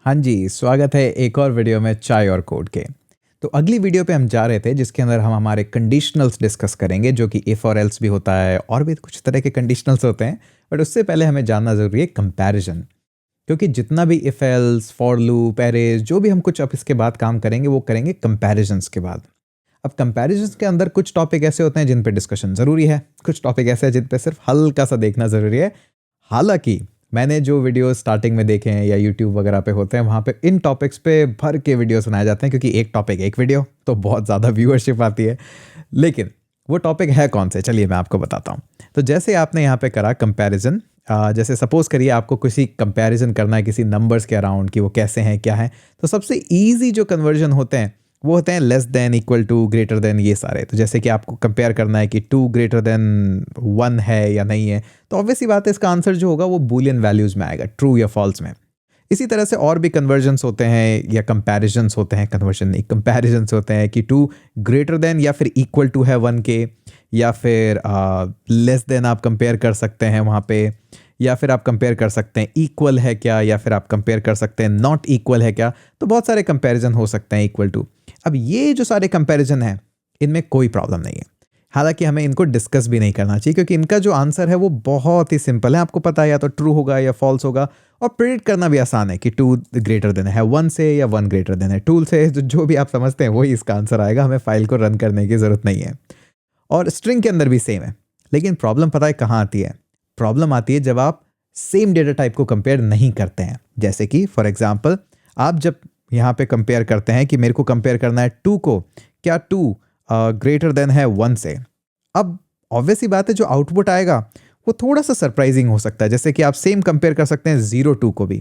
हाँ जी, स्वागत है एक और वीडियो में चाय और कोड के। तो अगली वीडियो पे हम जा रहे थे जिसके अंदर हम हमारे कंडीशनल्स डिस्कस करेंगे जो कि इफ और एल्स भी होता है और भी कुछ तरह के कंडीशनल्स होते हैं। बट उससे पहले हमें जानना ज़रूरी है कंपैरिजन, क्योंकि जितना भी if else, for loop, arrays जो भी हम कुछ अब इसके बाद काम करेंगे वो करेंगे कंपैरिजन्स के बाद। अब कंपैरिजन्स के अंदर कुछ टॉपिक ऐसे होते हैं जिन पे डिस्कशन ज़रूरी है, कुछ टॉपिक ऐसे हैं जिन पे सिर्फ हल्का सा देखना ज़रूरी है। हालाँकि मैंने जो वीडियो स्टार्टिंग में देखे हैं या यूट्यूब वगैरह पे होते हैं, वहाँ पे इन टॉपिक्स पे भर के वीडियोस बनाए जाते हैं, क्योंकि एक टॉपिक एक वीडियो तो बहुत ज़्यादा व्यूअरशिप आती है। लेकिन वो टॉपिक है कौन से, चलिए मैं आपको बताता हूँ। तो जैसे आपने यहाँ पे करा कंपैरिजन, जैसे सपोज करिए आपको किसी कंपैरिजन करना है किसी नंबर्स के अराउंड कि वो कैसे हैं क्या हैं, तो सबसे ईजी जो कन्वर्जन होते हैं वो होते हैं less than, equal to, greater than, ये सारे। तो जैसे कि आपको कंपेयर करना है कि 2 ग्रेटर देन 1 है या नहीं है, तो ऑब्वियस सी बात है इसका आंसर जो होगा वो बूलियन वैल्यूज में आएगा, ट्रू या फॉल्स में। इसी तरह से और भी कन्वर्जन्स होते हैं या कंपैरिजन्स होते हैं, कन्वर्जन नहीं कंपैरिजन्स होते हैं कि 2 ग्रेटर देन या फिर इक्वल टू है 1 के, या फिर लेस देन आप कंपेयर कर सकते हैं वहाँ पे, या फिर आप कंपेयर कर सकते हैं इक्वल है क्या, या फिर आप कंपेयर कर सकते हैं नॉट इक्वल है क्या। तो बहुत सारे कंपैरिजन हो सकते हैं इक्वल टू। अब ये जो सारे कंपैरिजन हैं इनमें कोई प्रॉब्लम नहीं है, हालांकि हमें इनको डिस्कस भी नहीं करना चाहिए, क्योंकि इनका जो आंसर है वो बहुत ही सिंपल है। आपको पता है या तो ट्रू होगा या फॉल्स होगा, और प्रेडिक्ट करना भी आसान है कि 2 ग्रेटर देन है 1 से या 1 ग्रेटर देन है 2 से। जो भी आप समझते हैं वही इसका आंसर आएगा, हमें फाइल को रन करने की ज़रूरत नहीं है। और स्ट्रिंग के अंदर भी सेम है। लेकिन प्रॉब्लम पता है कहाँ आती है? प्रॉब्लम आती है जब आप सेम डेटा टाइप को कंपेयर नहीं करते हैं। जैसे कि फॉर एग्जांपल आप जब यहाँ पे कंपेयर करते हैं कि मेरे को कंपेयर करना है 2 को, क्या 2 ग्रेटर देन है 1 से। अब ऑब्वियस ही बात है जो आउटपुट आएगा वो थोड़ा सा सरप्राइजिंग हो सकता है। जैसे कि आप सेम कंपेयर कर सकते हैं 0 2 को भी।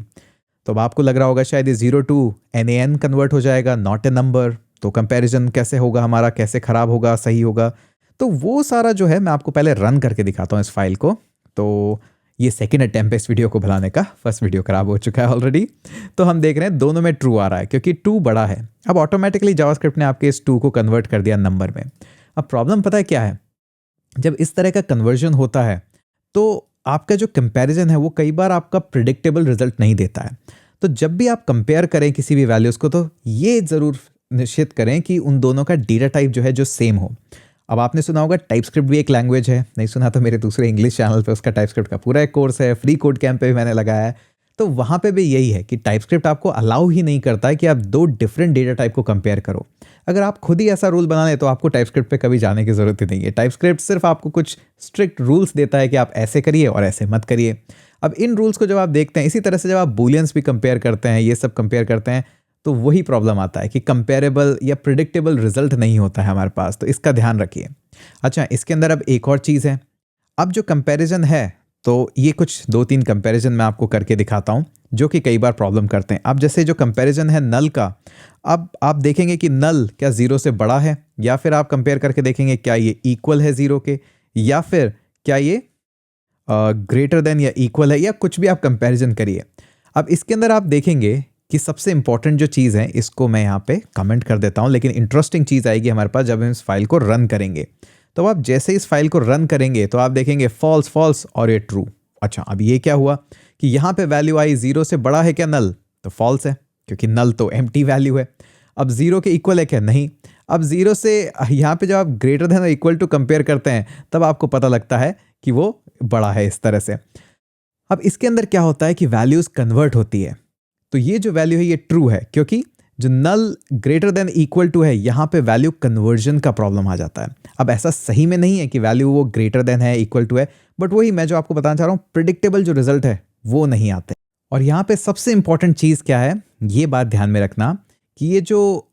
तो अब आपको लग रहा होगा शायद ये 0 2 NaN कन्वर्ट हो जाएगा, नॉट ए नंबर। तो कंपैरिजन कैसे होगा हमारा, कैसे खराब होगा, सही होगा? तो वो सारा जो है मैं आपको पहले रन करके दिखाता हूँ इस फाइल को। तो ये सेकेंड अटेम्प्ट इस वीडियो को बनाने का, फर्स्ट वीडियो खराब हो चुका है ऑलरेडी। तो हम देख रहे हैं दोनों में ट्रू आ रहा है क्योंकि 2 बड़ा है। अब ऑटोमेटिकली जावास्क्रिप्ट ने आपके इस 2 को कन्वर्ट कर दिया नंबर में। अब प्रॉब्लम पता है क्या है? जब इस तरह का कन्वर्जन होता है तो आपका जो कंपैरिजन है वो कई बार आपका प्रिडिक्टेबल रिजल्ट नहीं देता है। तो जब भी आप कंपेयर करें किसी भी वैल्यूज़ को, तो ये ज़रूर निश्चित करें कि उन दोनों का डेटा टाइप जो है जो सेम हो। अब आपने सुना होगा टाइपस्क्रिप्ट भी एक लैंग्वेज है, नहीं सुना तो मेरे दूसरे इंग्लिश चैनल पे उसका टाइपस्क्रिप्ट का पूरा एक कोर्स है, फ्री कोड कैंप पे भी मैंने लगाया है। तो वहाँ पे भी यही है कि टाइपस्क्रिप्ट आपको अलाउ ही नहीं करता है कि आप 2 डिफरेंट डेटा टाइप को कंपेयर करो। अगर आप खुद ही ऐसा रूल बना लें तो आपको टाइपस्क्रिप्ट पे कभी जाने की ज़रूरत ही नहीं है। टाइपस्क्रिप्ट सिर्फ आपको कुछ स्ट्रिक्ट रूल्स देता है कि आप ऐसे करिए और ऐसे मत करिए। अब इन रूल्स को जब आप देखते हैं, इसी तरह से जब आप बूलियंस भी कंपेयर करते हैं, ये सब कंपेयर करते हैं, तो वही प्रॉब्लम आता है कि कंपेरेबल या प्रिडिक्टेबल रिजल्ट नहीं होता है हमारे पास। तो इसका ध्यान रखिए। अच्छा, इसके अंदर अब एक और चीज़ है। अब जो कंपैरिजन है, तो ये कुछ 2-3 कंपैरिजन मैं आपको करके दिखाता हूँ जो कि कई बार प्रॉब्लम करते हैं। अब जैसे जो कंपैरिजन है नल का, अब आप देखेंगे कि नल क्या 0 से बड़ा है, या फिर आप कंपेयर करके देखेंगे क्या ये इक्वल है 0 के, या फिर क्या ये ग्रेटर देन या इक्वल है, या कुछ भी आप कंपैरिजन करिए। अब इसके अंदर आप देखेंगे कि सबसे इंपॉर्टेंट जो चीज़ है, इसको मैं यहाँ पे कमेंट कर देता हूँ, लेकिन इंटरेस्टिंग चीज़ आएगी हमारे पास जब हम इस फाइल को रन करेंगे। तो आप जैसे इस फाइल को रन करेंगे तो आप देखेंगे फॉल्स फॉल्स और ये ट्रू। अच्छा, अब ये क्या हुआ कि यहाँ पे वैल्यू आई 0 से बड़ा है क्या नल, तो फॉल्स है क्योंकि नल तो एम्प्टी वैल्यू है। अब 0 के इक्वल है क्या, नहीं। अब 0 से यहाँ पे जब आप ग्रेटर देन और इक्वल टू कंपेयर करते हैं तब आपको पता लगता है कि वो बड़ा है, इस तरह से। अब इसके अंदर क्या होता है कि वैल्यूज़ कन्वर्ट होती है। तो ये जो वैल्यू है ये ट्रू है क्योंकि जो नल ग्रेटर देन इक्वल टू है, यहाँ पे वैल्यू कन्वर्जन का प्रॉब्लम आ जाता है। अब ऐसा सही में नहीं है कि वैल्यू वो ग्रेटर देन है, इक्वल टू है, बट वही मैं जो आपको बताना चाह रहा हूँ, प्रिडिक्टेबल जो रिजल्ट है वो नहीं आते। और यहाँ पे सबसे इंपॉर्टेंट चीज़ क्या है, ये बात ध्यान में रखना कि ये जो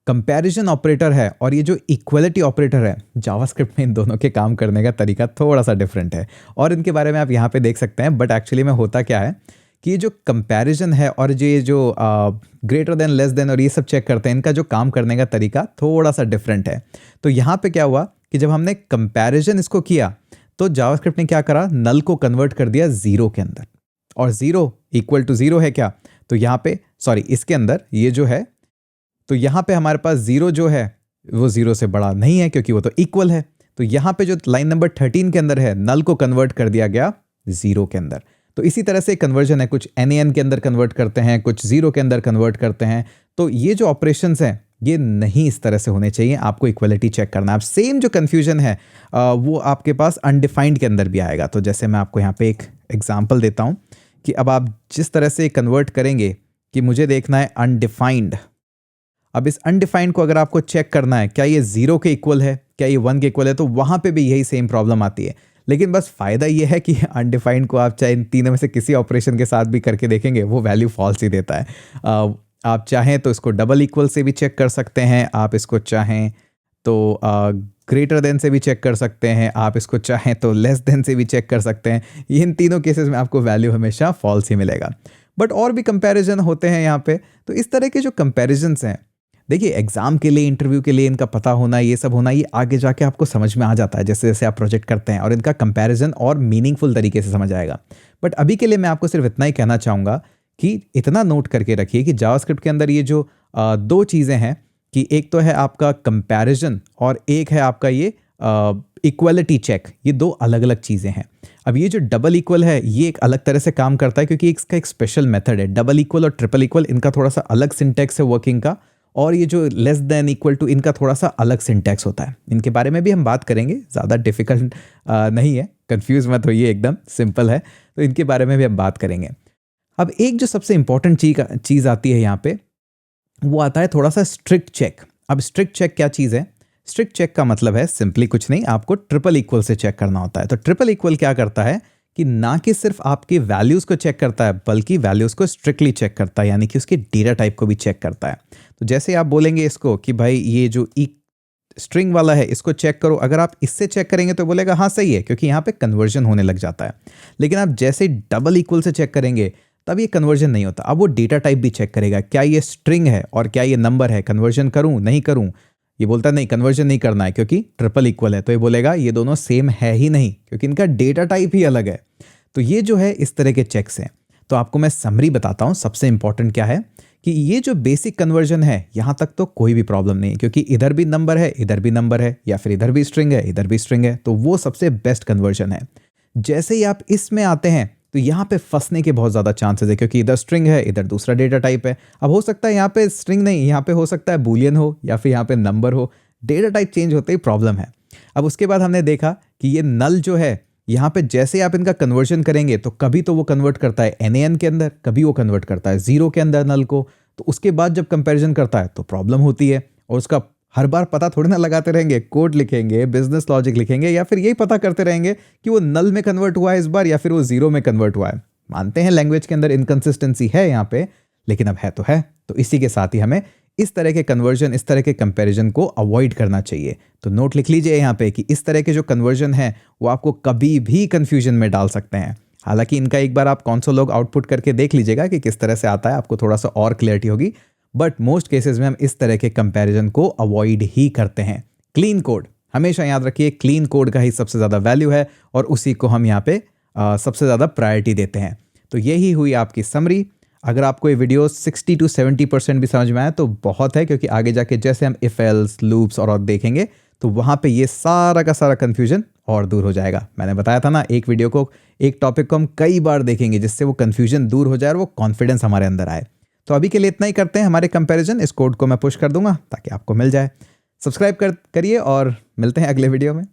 कंपैरिजन ऑपरेटर है और ये जो इक्वलिटी ऑपरेटर है, जावास्क्रिप्ट में इन दोनों के काम करने का तरीका थोड़ा सा डिफरेंट है और इनके बारे में आप यहाँ पे देख सकते हैं। बट एक्चुअली में होता क्या है कि ये जो कंपैरिजन है और ये जो ग्रेटर देन, लेस देन और ये सब चेक करते हैं, इनका जो काम करने का तरीका थोड़ा सा डिफरेंट है। तो यहाँ पे क्या हुआ कि जब हमने कंपैरिजन इसको किया तो जावास्क्रिप्ट ने क्या करा, नल को कन्वर्ट कर दिया 0 के अंदर, और 0 इक्वल टू 0 है क्या, तो यहाँ पे सॉरी इसके अंदर ये जो है, तो यहाँ पे हमारे पास 0 जो है वो 0 से बड़ा नहीं है क्योंकि वो तो इक्वल है। तो यहाँ पे जो लाइन नंबर 13 के अंदर है, नल को कन्वर्ट कर दिया गया 0 के अंदर। तो इसी तरह से कन्वर्जन है, कुछ NaN के अंदर कन्वर्ट करते हैं, कुछ ज़ीरो के अंदर कन्वर्ट करते हैं। तो ये जो ऑपरेशंस हैं ये नहीं इस तरह से होने चाहिए, आपको इक्वलिटी चेक करना है। अब सेम जो कन्फ्यूजन है वो आपके पास अनडिफाइंड के अंदर भी आएगा। तो जैसे मैं आपको यहाँ पे एक एग्जांपल देता हूँ कि अब आप जिस तरह से कन्वर्ट करेंगे कि मुझे देखना है अनडिफाइंड। अब इस अनडिफाइंड को अगर आपको चेक करना है क्या ये 0 के इक्वल है, क्या ये 1 के इक्वल है, तो वहाँ पे भी यही सेम प्रॉब्लम आती है। लेकिन बस फ़ायदा ये है कि अनडिफाइंड को आप चाहे इन तीनों में से किसी ऑपरेशन के साथ भी करके देखेंगे वो वैल्यू फॉल्स ही देता है। आप चाहें तो इसको डबल इक्वल से भी चेक कर सकते हैं, आप इसको चाहें तो ग्रेटर देन से भी चेक कर सकते हैं, आप इसको चाहें तो लेस देन से भी चेक कर सकते हैं। इन तीनों केसेस में आपको वैल्यू हमेशा फॉल्स ही मिलेगा। बट और भी कंपैरिजन होते हैं यहाँ पे। तो इस तरह के जो कंपैरिजन्स हैं, देखिए एग्जाम के लिए, इंटरव्यू के लिए इनका पता होना, ये सब होना, ये आगे जाके आपको समझ में आ जाता है जैसे जैसे आप प्रोजेक्ट करते हैं और इनका कंपैरिजन और मीनिंगफुल तरीके से समझ आएगा। बट अभी के लिए मैं आपको सिर्फ इतना ही कहना चाहूँगा कि इतना नोट करके रखिए कि जावास्क्रिप्ट के अंदर ये जो दो चीज़ें हैं कि एक तो है आपका कंपैरिजन और एक है आपका ये इक्वलिटी चेक। ये दो अलग अलग चीज़ें हैं। अब ये जो डबल इक्वल है ये एक अलग तरह से काम करता है क्योंकि इसका एक स्पेशल मेथड है। डबल इक्वल और ट्रिपल इक्वल इनका थोड़ा सा अलग सिंटैक्स है वर्किंग का, और ये जो लेस देन इक्वल टू इनका थोड़ा सा अलग सिंटैक्स होता है। इनके बारे में भी हम बात करेंगे, ज़्यादा डिफिकल्ट नहीं है, कंफ्यूज मत होइए, एकदम सिंपल है। तो इनके बारे में भी हम बात करेंगे। अब एक जो सबसे इंपॉर्टेंट चीज़ आती है यहाँ पे, वो आता है थोड़ा सा स्ट्रिक्ट चेक। अब स्ट्रिक्ट चेक क्या चीज़ है? स्ट्रिक्ट चेक का मतलब है सिंपली कुछ नहीं, आपको ट्रिपल इक्वल से चेक करना होता है। तो ट्रिपल इक्वल क्या करता है कि ना कि सिर्फ आपकी वैल्यूज़ को चेक करता है बल्कि वैल्यूज़ को स्ट्रिक्टली चेक करता है, यानी कि उसके डेटा टाइप को भी चेक करता है। तो जैसे आप बोलेंगे इसको कि भाई ये जो स्ट्रिंग वाला है इसको चेक करो, अगर आप इससे चेक करेंगे तो बोलेगा हाँ सही है, क्योंकि यहाँ पे कन्वर्जन होने लग जाता है। लेकिन आप जैसे डबल इक्वल से चेक करेंगे तब ये कन्वर्जन नहीं होता। अब वो डेटा टाइप भी चेक करेगा, क्या ये स्ट्रिंग है और क्या ये नंबर है, कन्वर्जन करूँ नहीं करूँ। ये बोलता नहीं, कन्वर्जन नहीं करना है क्योंकि ट्रिपल इक्वल है। तो ये बोलेगा ये दोनों सेम है ही नहीं, क्योंकि इनका डेटा टाइप ही अलग है। तो ये जो है इस तरह के चेक्स हैं। तो आपको मैं समरी बताता हूँ। सबसे इंपॉर्टेंट क्या है कि ये जो बेसिक कन्वर्जन है यहाँ तक तो कोई भी प्रॉब्लम नहीं है, क्योंकि इधर भी नंबर है इधर भी नंबर है, या फिर इधर भी स्ट्रिंग है इधर भी स्ट्रिंग है, तो वो सबसे बेस्ट कन्वर्जन है। जैसे ही आप इसमें आते हैं तो यहाँ पे फंसने के बहुत ज़्यादा चांसेस है, क्योंकि इधर स्ट्रिंग है इधर दूसरा डेटा टाइप है। अब हो सकता है यहाँ पे स्ट्रिंग नहीं, यहाँ पे हो सकता है बूलियन हो या फिर यहाँ पे नंबर हो। डेटा टाइप चेंज होते ही प्रॉब्लम है। अब उसके बाद हमने देखा कि ये नल जो है यहाँ पे जैसे आप इनका कन्वर्जन करेंगे तो कभी तो वो कन्वर्ट करता है NaN के अंदर, कभी वो कन्वर्ट करता है 0 के अंदर नल को। तो उसके बाद जब कंपैरिजन करता है तो प्रॉब्लम होती है, और उसका हर बार पता थोड़ी ना लगाते रहेंगे, कोड लिखेंगे, बिजनेस लॉजिक लिखेंगे, या फिर यही पता करते रहेंगे कि वो नल में कन्वर्ट हुआ है इस बार या फिर वो 0 में कन्वर्ट हुआ है। मानते हैं लैंग्वेज के अंदर इनकन्सिस्टेंसी है यहाँ पे, लेकिन अब है तो है। तो इसी के साथ ही हमें इस तरह के कन्वर्जन, इस तरह के कंपैरिजन को अवॉइड करना चाहिए। तो नोट लिख लीजिए यहाँ पे कि इस तरह के जो कन्वर्जन है वो आपको कभी भी कंफ्यूजन में डाल सकते हैं। हालांकि इनका एक बार आप कंसोल लॉग आउटपुट करके देख लीजिएगा कि किस तरह से आता है, आपको थोड़ा सा और क्लैरिटी होगी। बट मोस्ट केसेस में हम इस तरह के कंपैरिजन को अवॉइड ही करते हैं। क्लीन कोड, हमेशा याद रखिए क्लीन कोड का ही सबसे ज़्यादा वैल्यू है और उसी को हम यहाँ पे सबसे ज़्यादा प्रायोरिटी देते हैं। तो यही हुई आपकी समरी। अगर आपको ये वीडियो 60 to 70% भी समझ में आया तो बहुत है, क्योंकि आगे जाके जैसे हम इफ एल्स लूप्स और देखेंगे तो वहाँ पे ये सारा का सारा कन्फ्यूजन और दूर हो जाएगा। मैंने बताया था ना, एक वीडियो को, एक टॉपिक को हम कई बार देखेंगे जिससे वो कन्फ्यूजन दूर हो जाए और वो कॉन्फिडेंस हमारे अंदर आए। तो अभी के लिए इतना ही करते हैं हमारे कंपैरिजन। इस कोड को मैं पुश कर दूंगा ताकि आपको मिल जाए। सब्सक्राइब करिए और मिलते हैं अगले वीडियो में।